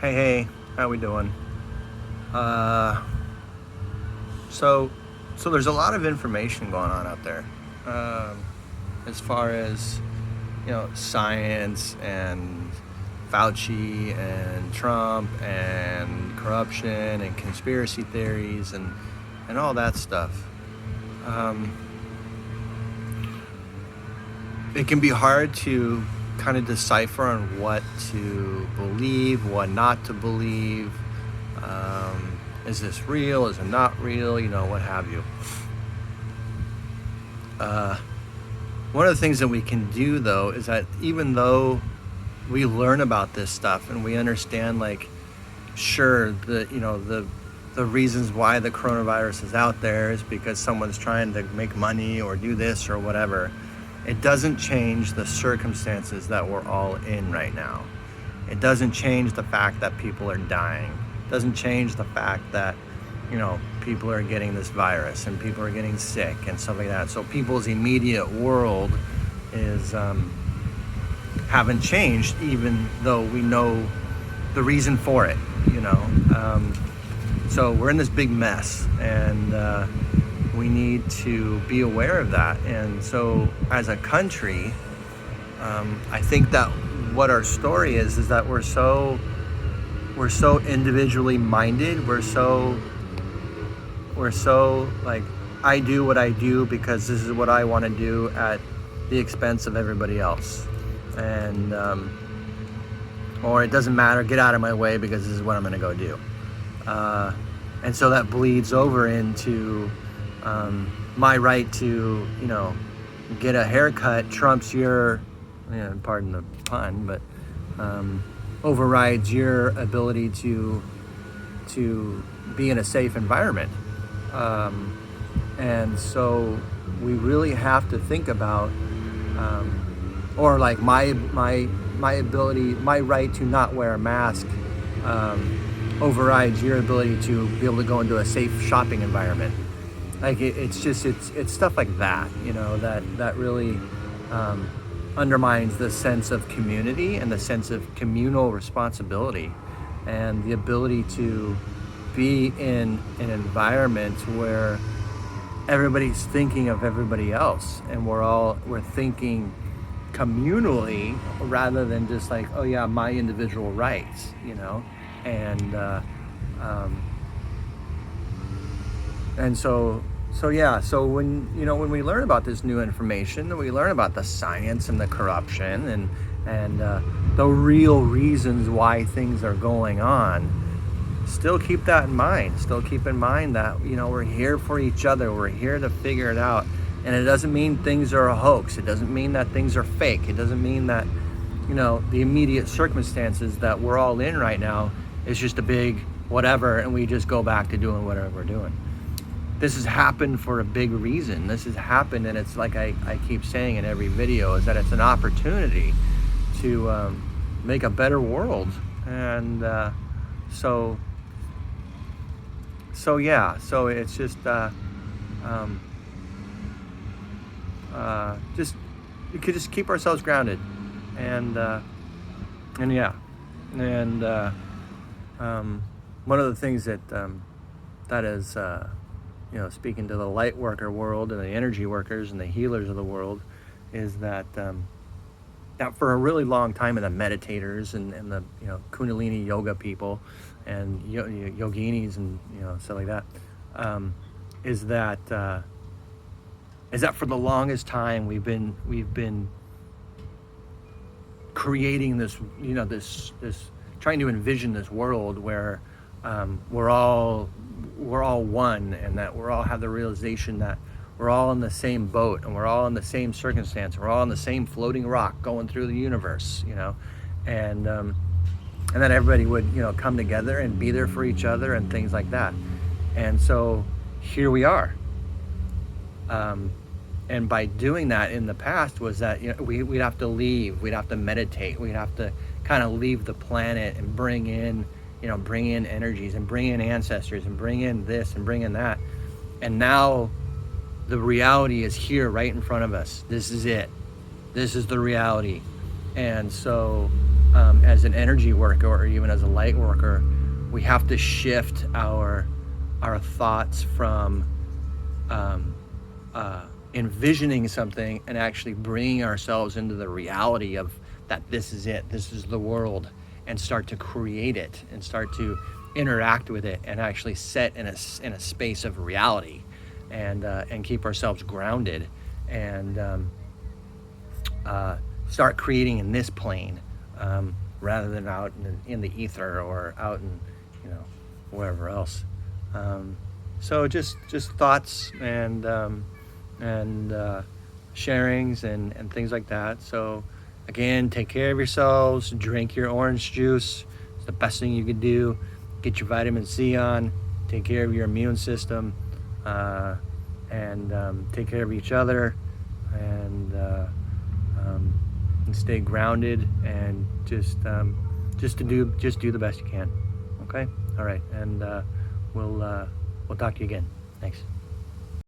Hey, how we doing? Uh, so, so there's a lot of information going on out there, um, as far as science and Fauci and Trump and corruption and conspiracy theories and all that stuff. Um, it can be hard to kind of decipher on what to believe, what not to believe. Is this real? Is it not real? What have you. Uh, One of the things that we can do, though, is that even though we learn about this stuff and we understand, like, sure, the reasons why the coronavirus is out there is because someone's trying to make money or do this or whatever. It doesn't change the circumstances that we're all in right now. It doesn't change the fact that people are dying. It doesn't change the fact that, people are getting this virus and people are getting sick and stuff like that. So people's immediate world is haven't changed, even though we know the reason for it, So we're in this big mess, and we need to be aware of that. And so as a country, I think that what our story is that we're so individually minded. We're so like, I do what I do because this is what I want to do at the expense of everybody else. And or it doesn't matter, get out of my way because this is what I'm going to go do. And so that bleeds over into my right to, get a haircut trumps your, pardon the pun, but overrides your ability to be in a safe environment. And so we really have to think about, or like my ability, my right to not wear a mask overrides your ability to be able to go into a safe shopping environment. Like it's stuff like that, that really undermines the sense of community and the sense of communal responsibility and the ability to be in an environment where everybody's thinking of everybody else, and we're thinking communally rather than just like, oh yeah, my individual rights, so when we learn about this new information, we learn about the science and the corruption and the real reasons why things are going on. Still keep that in mind. Still keep in mind that, we're here for each other. We're here to figure it out. And it doesn't mean things are a hoax. It doesn't mean that things are fake. It doesn't mean that, the immediate circumstances that we're all in right now is just a big whatever and we just go back to doing whatever we're doing. This has happened for a big reason. This has happened, and it's like I keep saying in every video, is that it's an opportunity to make a better world. And so it's just we could just keep ourselves grounded, and one of the things that is speaking to the light worker world and the energy workers and the healers of the world, is that for a really long time, in the meditators and the Kundalini yoga people and yoginis and stuff like that, is that for the longest time we've been creating this this trying to envision this world where we're all one, and that we all have the realization that we're all in the same boat and we're all in the same circumstance. We're all on the same floating rock going through the universe, and that everybody would, come together and be there for each other and things like that. And so here we are. And by doing that in the past was that, we'd have to leave, we'd have to meditate, we'd have to kind of leave the planet and bring in energies and bring in ancestors and bring in this and bring in that. And now the reality is here right in front of us. This is it. This is the reality. And so as an energy worker or even as a light worker, we have to shift our thoughts from envisioning something and actually bringing ourselves into the reality of that this is it, this is the world, and start to create it and start to interact with it and actually set in a space of reality, and keep ourselves grounded, and start creating in this plane, rather than out in the ether or out in, wherever else. So just thoughts and sharings and things like that. So again, take care of yourselves, drink your orange juice. It's the best thing you could do. Get your vitamin C on, take care of your immune system, and take care of each other, and stay grounded, and just do the best you can. Okay? All right. And we'll talk to you again. Thanks.